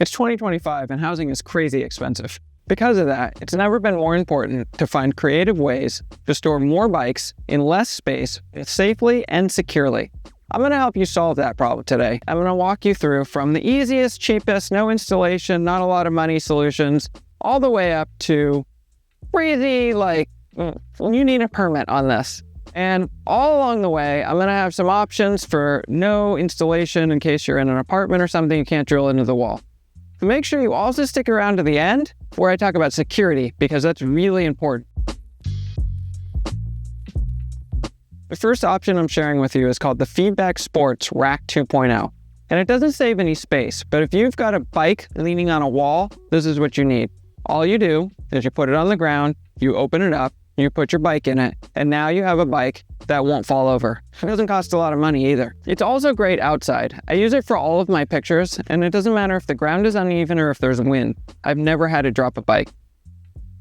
It's 2025 and housing is crazy expensive. Because of that, it's never been more important to find creative ways to store more bikes in less space safely and securely. I'm going to help you solve that problem today. I'm going to walk you through from the easiest, cheapest, no installation, not a lot of money solutions, all the way up to crazy, like, you need a permit on this. And all along the way, I'm going to have some options for no installation in case you're in an apartment or something you can't drill into the wall. Make sure you also stick around to the end where I talk about security, because that's really important. The first option I'm sharing with you is called the Feedback Sports Rack 2.0. And it doesn't save any space, but if you've got a bike leaning on a wall, this is what you need. All you do is you put it on the ground, you open it up, you put your bike in it, and now you have a bike that won't fall over. It doesn't cost a lot of money either. It's also great outside. I use it for all of my pictures, and it doesn't matter if the ground is uneven or if there's wind. I've never had to drop a bike.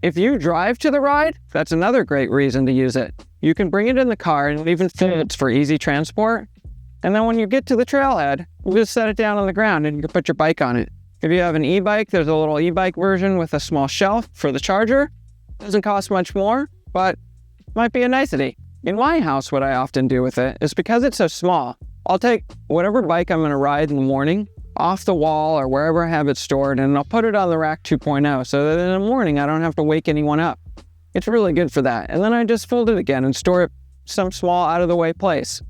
If you drive to the ride, that's another great reason to use it. You can bring it in the car and it even fits for easy transport. And then when you get to the trailhead, you just set it down on the ground and you can put your bike on it. If you have an e-bike, there's a little e-bike version with a small shelf for the charger. Doesn't cost much more, but might be a nicety. In my house, what I often do with it is because it's so small, I'll take whatever bike I'm going to ride in the morning off the wall or wherever I have it stored, and I'll put it on the Rack 2.0 so that in the morning I don't have to wake anyone up. It's really good for that. And then I just fold it again and store it some small out-of-the-way place.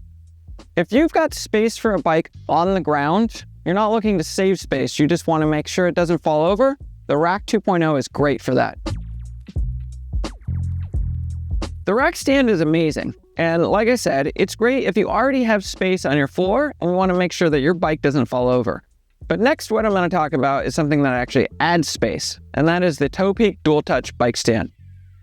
If you've got space for a bike on the ground, you're not looking to save space, you just want to make sure it doesn't fall over, the Rack 2.0 is great for that. The rack stand is amazing. And like I said, it's great if you already have space on your floor and you want to make sure that your bike doesn't fall over. But next, what I'm going to talk about is something that actually adds space, and that is the Topeak Dual Touch Bike Stand.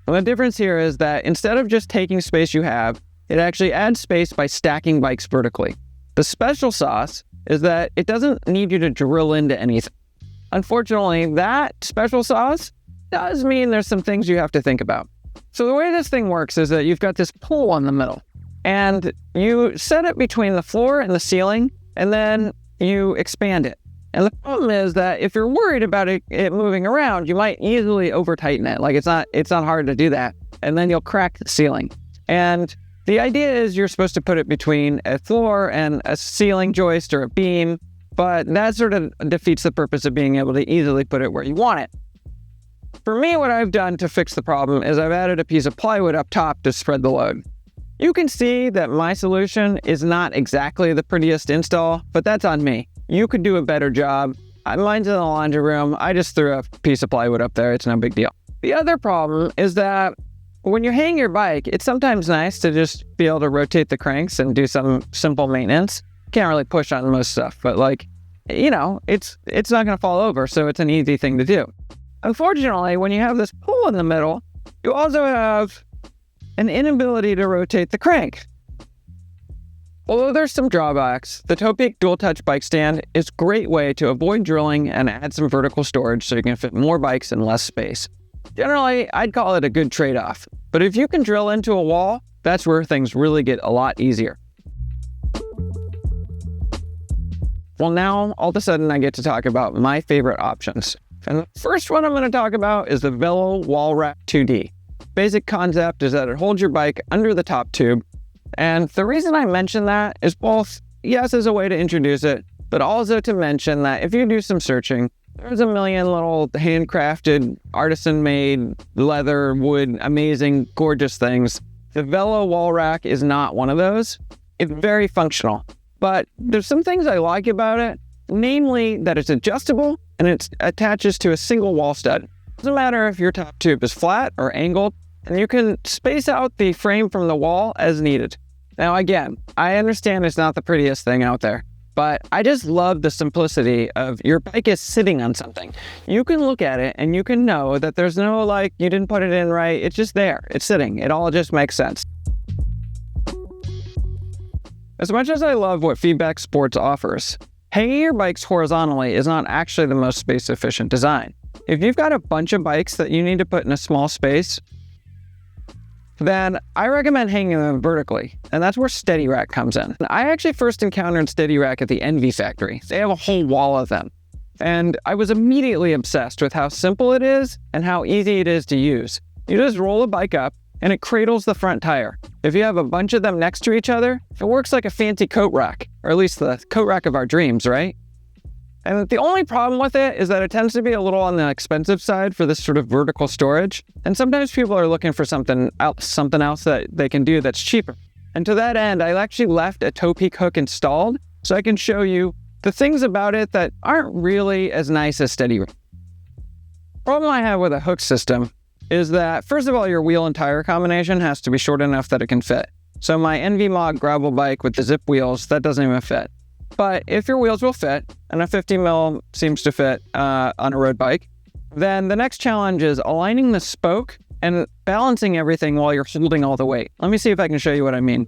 And the difference here is that instead of just taking space you have, it actually adds space by stacking bikes vertically. The special sauce is that it doesn't need you to drill into anything. Unfortunately, that special sauce does mean there's some things you have to think about. So the way this thing works is that you've got this pull on the middle, and you set it between the floor and the ceiling, and then you expand it. And the problem is that if you're worried about it moving around, you might easily over tighten it. Like it's not hard to do that. And then you'll crack the ceiling. And the idea is you're supposed to put it between a floor and a ceiling joist or a beam, but that sort of defeats the purpose of being able to easily put it where you want it. For me, what I've done to fix the problem is I've added a piece of plywood up top to spread the load. You can see that my solution is not exactly the prettiest install, but that's on me. You could do a better job. Mine's in the laundry room. I just threw a piece of plywood up there. It's no big deal. The other problem is that when you hang your bike, it's sometimes nice to just be able to rotate the cranks and do some simple maintenance. Can't really push on most stuff, but it's not going to fall over, so it's an easy thing to do. Unfortunately, when you have this pull in the middle, you also have an inability to rotate the crank. Although there's some drawbacks, the Topeak Dual Touch Bike Stand is a great way to avoid drilling and add some vertical storage so you can fit more bikes in less space. Generally, I'd call it a good trade-off, but if you can drill into a wall, that's where things really get a lot easier. Well, now, all of a sudden, I get to talk about my favorite options. And the first one I'm going to talk about is the Velo Wall Rack 2D. Basic concept is that it holds your bike under the top tube. And the reason I mention that is both, yes, as a way to introduce it, but also to mention that if you do some searching, there's a million little handcrafted, artisan-made, leather, wood, amazing, gorgeous things. The Velo Wall Rack is not one of those. It's very functional, but there's some things I like about it, namely that it's adjustable and it attaches to a single wall stud. Doesn't matter if your top tube is flat or angled, and you can space out the frame from the wall as needed. Now again, I understand it's not the prettiest thing out there, but I just love the simplicity of your bike is sitting on something. You can look at it and you can know that there's no you didn't put it in right, it's just there, it's sitting, it all just makes sense. As much as I love what Feedback Sports offers, hanging your bikes horizontally is not actually the most space-efficient design. If you've got a bunch of bikes that you need to put in a small space, then I recommend hanging them vertically, and that's where SteadyRack comes in. I actually first encountered SteadyRack at the Envy factory. They have a whole wall of them. And I was immediately obsessed with how simple it is and how easy it is to use. You just roll a bike up and it cradles the front tire. If you have a bunch of them next to each other, it works like a fancy coat rack, or at least the coat rack of our dreams, right? And the only problem with it is that it tends to be a little on the expensive side for this sort of vertical storage. And sometimes people are looking for something else that they can do that's cheaper. And to that end, I actually left a toe peak hook installed so I can show you the things about it that aren't really as nice as SteadyRack. Problem I have with a hook system is that, first of all, your wheel and tire combination has to be short enough that it can fit. So my NVMOG gravel bike with the zip wheels, that doesn't even fit. But if your wheels will fit, and a 50 mil seems to fit on a road bike, then the next challenge is aligning the spoke and balancing everything while you're holding all the weight. Let me see if I can show you what I mean.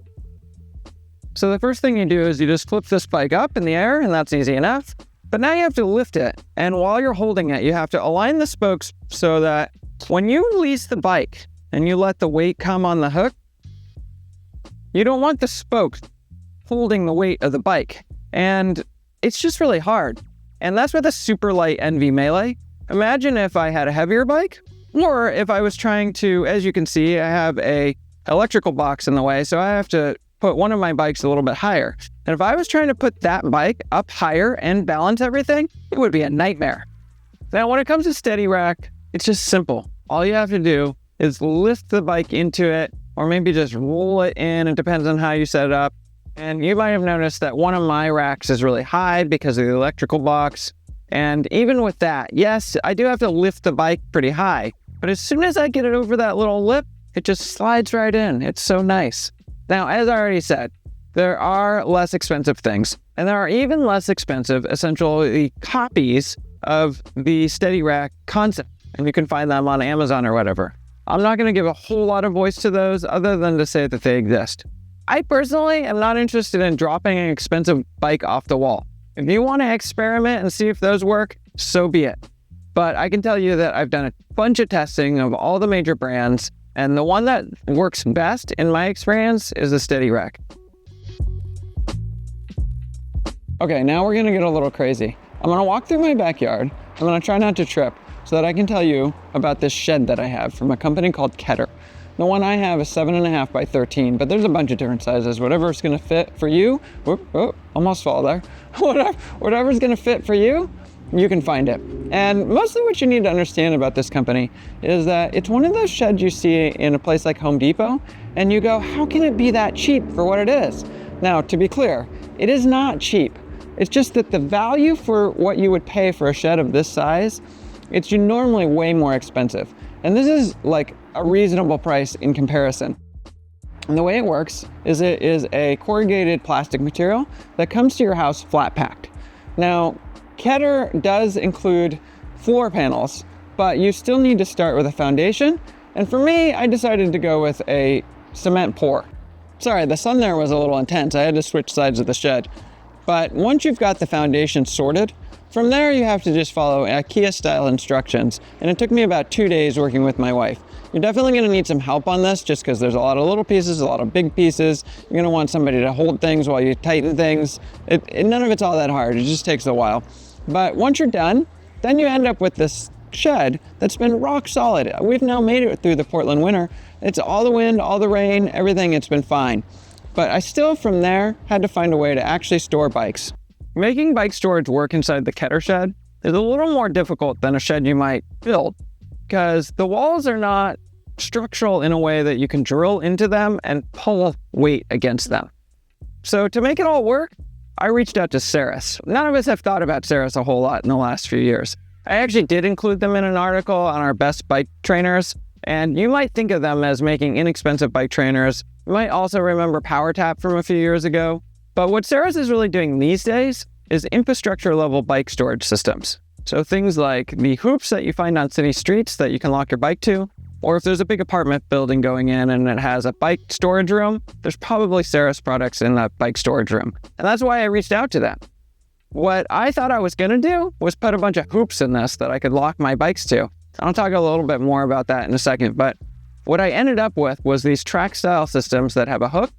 So the first thing you do is you just flip this bike up in the air, and that's easy enough. But now you have to lift it. And while you're holding it, you have to align the spokes so that when you release the bike and you let the weight come on the hook, you don't want the spokes holding the weight of the bike. And it's just really hard. And that's with a super light NV Melee. Imagine if I had a heavier bike, or if I was trying to, as you can see, I have a electrical box in the way, so I have to put one of my bikes a little bit higher. And if I was trying to put that bike up higher and balance everything, it would be a nightmare. Now, when it comes to SteadyRack, it's just simple. All you have to do is lift the bike into it, or maybe just roll it in. It depends on how you set it up. And you might have noticed that one of my racks is really high because of the electrical box. And even with that, yes, I do have to lift the bike pretty high. But as soon as I get it over that little lip, it just slides right in. It's so nice. Now, as I already said, there are less expensive things, and there are even less expensive, essentially, copies of the SteadyRack concept, and you can find them on Amazon or whatever. I'm not going to give a whole lot of voice to those other than to say that they exist. I personally am not interested in dropping an expensive bike off the wall. If you want to experiment and see if those work, so be it. But I can tell you that I've done a bunch of testing of all the major brands, and the one that works best, in my experience, is the SteadyRack. Okay, now we're gonna get a little crazy. I'm gonna walk through my backyard. I'm gonna try not to trip so that I can tell you about this shed that I have from a company called Keter. The one I have is 7.5 by 13, but there's a bunch of different sizes. Whatever's gonna fit for you, almost fall there. Whatever's gonna fit for you, you can find it. And mostly what you need to understand about this company is that it's one of those sheds you see in a place like Home Depot, and you go, how can it be that cheap for what it is? Now, to be clear, it is not cheap. It's just that the value for what you would pay for a shed of this size, it's normally way more expensive. And this is like a reasonable price in comparison. And the way it works is it is a corrugated plastic material that comes to your house flat packed. Now, Keter does include floor panels, but you still need to start with a foundation. And for me, I decided to go with a cement pour. Sorry, the sun there was a little intense. I had to switch sides of the shed. But once you've got the foundation sorted, from there you have to just follow IKEA-style instructions. And it took me about 2 days working with my wife. You're definitely going to need some help on this just because there's a lot of little pieces, a lot of big pieces. You're going to want somebody to hold things while you tighten things. None of it's all that hard. It just takes a while. But once you're done, then you end up with this shed that's been rock solid. We've now made it through the Portland winter. It's all the wind, all the rain, everything, it's been fine. But I still, from there, had to find a way to actually store bikes. Making bike storage work inside the Keter shed is a little more difficult than a shed you might build, because the walls are not structural in a way that you can drill into them and pull weight against them. So to make it all work, I reached out to Ceres. None of us have thought about Ceres a whole lot in the last few years. I actually did include them in an article on our best bike trainers, and you might think of them as making inexpensive bike trainers. You might also remember PowerTap from a few years ago. But what Ceres is really doing these days is infrastructure level bike storage systems. So things like the hoops that you find on city streets that you can lock your bike to, or if there's a big apartment building going in and it has a bike storage room, there's probably Ceres products in that bike storage room. And that's why I reached out to them. What I thought I was gonna do was put a bunch of hoops in this that I could lock my bikes to. I'll talk a little bit more about that in a second, but what I ended up with was these track style systems that have a hook,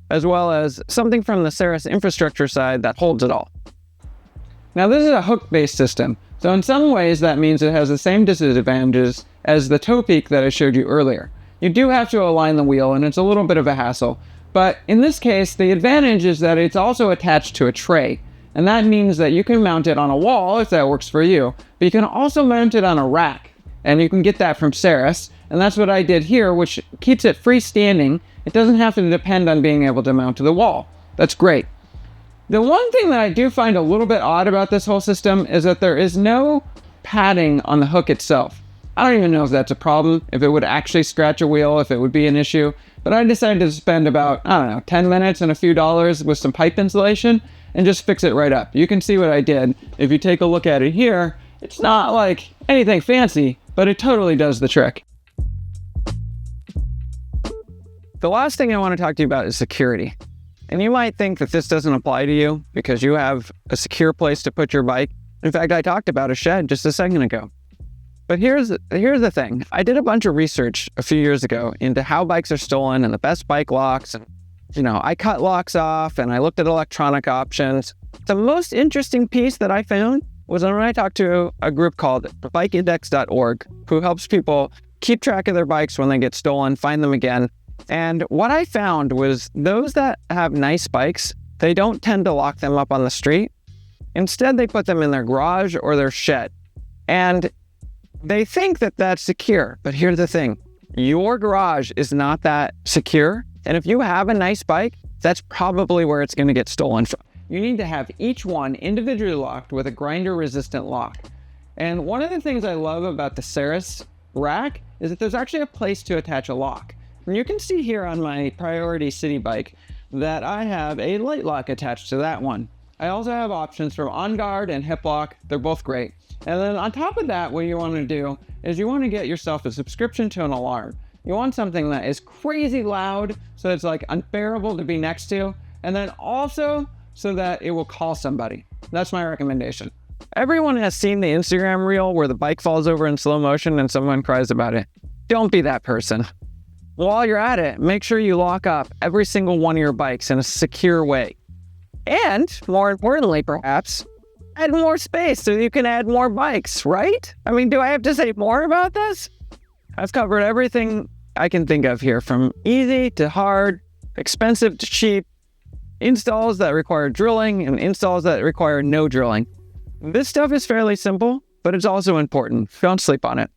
as well as something from the Ceres infrastructure side that holds it all. Now this is a hook-based system, So in some ways, that means it has the same disadvantages as the toe peak that I showed you earlier. You do have to align the wheel, and it's a little bit of a hassle. But in this case, the advantage is that it's also attached to a tray. And that means that you can mount it on a wall if that works for you, but you can also mount it on a rack. And you can get that from Saris, and that's what I did here, which keeps it freestanding. It doesn't have to depend on being able to mount to the wall. That's great. The one thing that I do find a little bit odd about this whole system is that there is no padding on the hook itself. I don't even know if that's a problem, if it would actually scratch a wheel, if it would be an issue, but I decided to spend about, 10 minutes and a few dollars with some pipe insulation and just fix it right up. You can see what I did. If you take a look at it here, it's not like anything fancy, but it totally does the trick. The last thing I want to talk to you about is security. And you might think that this doesn't apply to you because you have a secure place to put your bike. In fact, I talked about a shed just a second ago. But here's the thing. I did a bunch of research a few years ago into how bikes are stolen and the best bike locks. And, I cut locks off and I looked at electronic options. The most interesting piece that I found was when I talked to a group called bikeindex.org, who helps people keep track of their bikes when they get stolen, find them again. And what I found was those that have nice bikes, they don't tend to lock them up on the street. Instead, they put them in their garage or their shed. And they think that that's secure. But here's the thing. Your garage is not that secure. And if you have a nice bike, that's probably where it's going to get stolen from. You need to have each one individually locked with a grinder-resistant lock. And one of the things I love about the Saris rack is that there's actually a place to attach a lock. And you can see here on my Priority City bike that I have a light lock attached to that one. I also have options from On Guard and Hip Lock. They're both great. And then on top of that, what you want to do is you want to get yourself a subscription to an alarm. You want something that is crazy loud, so it's like unbearable to be next to, and then also so that it will call somebody. That's my recommendation. Everyone has seen the Instagram reel where the bike falls over in slow motion and someone cries about it. Don't be that person. While you're at it, make sure you lock up every single one of your bikes in a secure way. And, more importantly perhaps, add more space so you can add more bikes, right? I mean, do I have to say more about this? I've covered everything I can think of here, from easy to hard, expensive to cheap, installs that require drilling and installs that require no drilling. This stuff is fairly simple, but it's also important. Don't sleep on it.